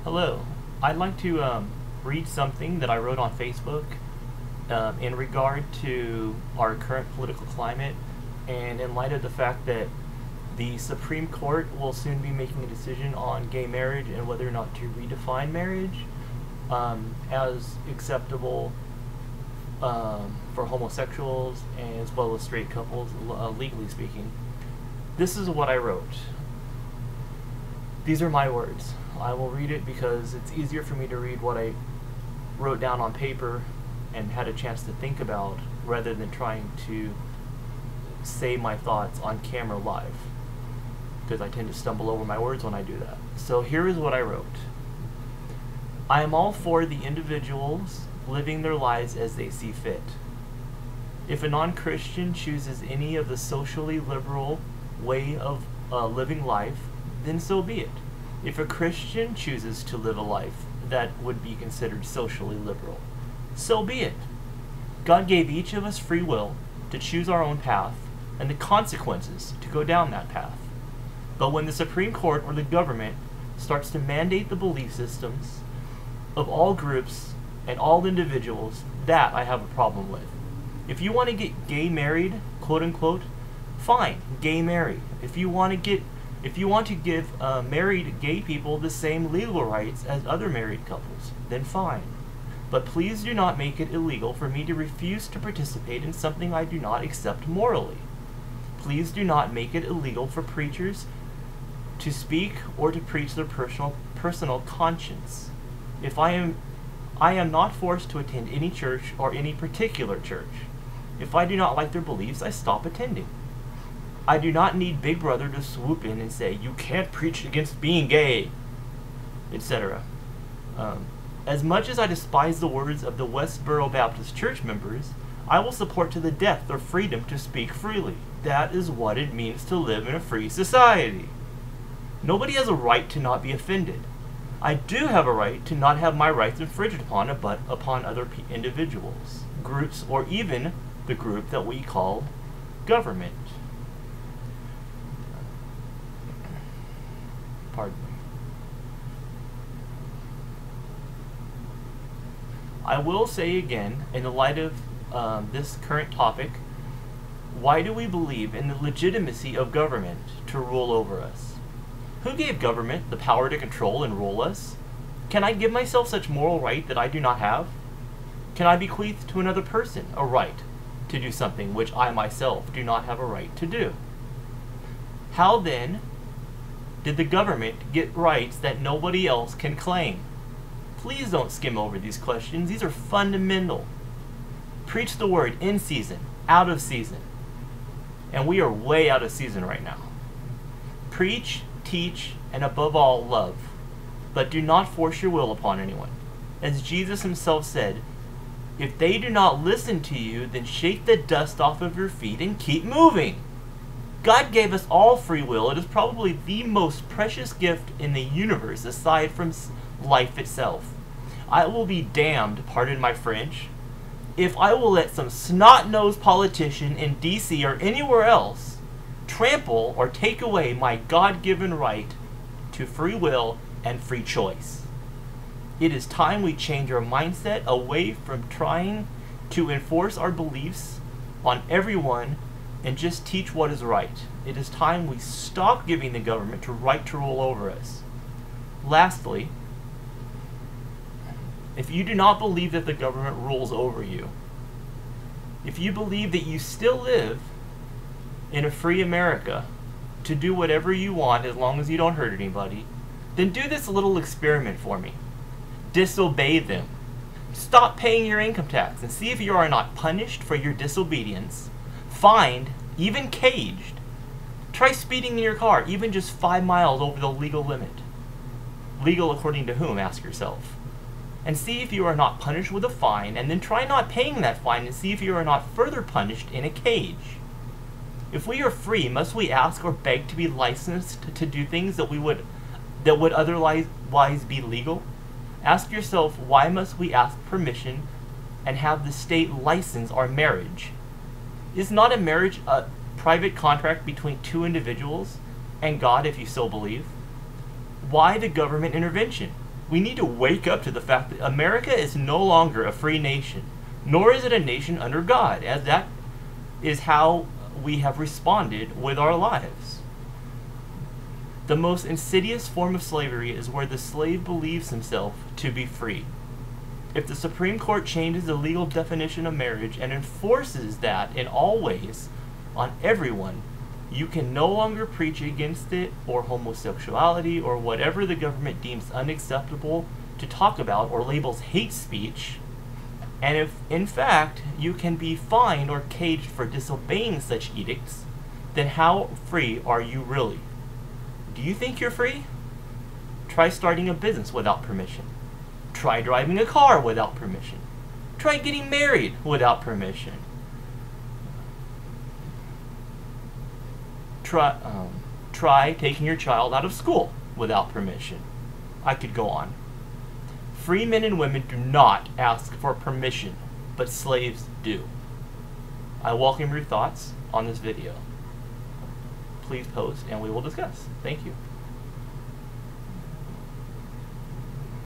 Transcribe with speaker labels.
Speaker 1: Hello. I'd like to read something that I wrote on Facebook in regard to our current political climate and in light of the fact that the Supreme Court will soon be making a decision on gay marriage and whether or not to redefine marriage as acceptable for homosexuals as well as straight couples, legally speaking. This is what I wrote. These are my words. I will read it because it's easier for me to read what I wrote down on paper and had a chance to think about rather than trying to say my thoughts on camera live, because I tend to stumble over my words when I do that. So here is what I wrote. I am all for the individuals living their lives as they see fit. If a non-Christian chooses any of the socially liberal way of living life, then so be it. If a Christian chooses to live a life that would be considered socially liberal, so be it. God gave each of us free will to choose our own path and the consequences to go down that path. But when the Supreme Court or the government starts to mandate the belief systems of all groups and all individuals, that I have a problem with. If you want to get gay married, quote unquote, fine, gay married. If you want to give married gay people the same legal rights as other married couples, then fine. But please do not make it illegal for me to refuse to participate in something I do not accept morally. Please do not make it illegal for preachers to speak or to preach their personal conscience. If I am not forced to attend any church or any particular church. If I do not like their beliefs, I stop attending. I do not need Big Brother to swoop in and say, you can't preach against being gay, etc. As much as I despise the words of the Westboro Baptist Church members, I will support to the death their freedom to speak freely. That is what it means to live in a free society. Nobody has a right to not be offended. I do have a right to not have my rights infringed upon other individuals, groups, or even the group that we call government. Pardon me. I will say again, in the light of this current topic, why do we believe in the legitimacy of government to rule over us? Who gave government the power to control and rule us? Can I give myself such moral right that I do not have? Can I bequeath to another person a right to do something which I myself do not have a right to do? How then did the government get rights that nobody else can claim? Please don't skim over these questions. These are fundamental. Preach the word in season, out of season. And we are way out of season right now. Preach, teach, and above all, love. But do not force your will upon anyone. As Jesus himself said, if they do not listen to you, then shake the dust off of your feet and keep moving. God gave us all free will. It is probably the most precious gift in the universe aside from life itself. I will be damned, pardon my French, if I will let some snot-nosed politician in DC or anywhere else trample or take away my God-given right to free will and free choice. It is time we change our mindset away from trying to enforce our beliefs on everyone and just teach what is right. It is time we stop giving the government the right to rule over us. Lastly, if you do not believe that the government rules over you, if you believe that you still live in a free America to do whatever you want as long as you don't hurt anybody, then do this little experiment for me. Disobey them. Stop paying your income tax and see if you are not punished for your disobedience, fined, even caged. Try speeding in your car, even just 5 miles over the legal limit. Legal according to whom, ask yourself. And see if you are not punished with a fine, and then try not paying that fine and see if you are not further punished in a cage. If we are free, must we ask or beg to be licensed to do things that would otherwise be legal? Ask yourself, why must we ask permission and have the state license our marriage? Is not a marriage a private contract between two individuals and God, if you so believe? Why the government intervention? We need to wake up to the fact that America is no longer a free nation, nor is it a nation under God, as that is how we have responded with our lives. The most insidious form of slavery is where the slave believes himself to be free. If the Supreme Court changes the legal definition of marriage and enforces that in all ways on everyone, you can no longer preach against it or homosexuality or whatever the government deems unacceptable to talk about or labels hate speech. And if, in fact, you can be fined or caged for disobeying such edicts, then how free are you really? Do you think you're free? Try starting a business without permission. Try driving a car without permission. Try getting married without permission. Try taking your child out of school without permission. I could go on. Free men and women do not ask for permission, but slaves do. I welcome your thoughts on this video. Please post and we will discuss. Thank you.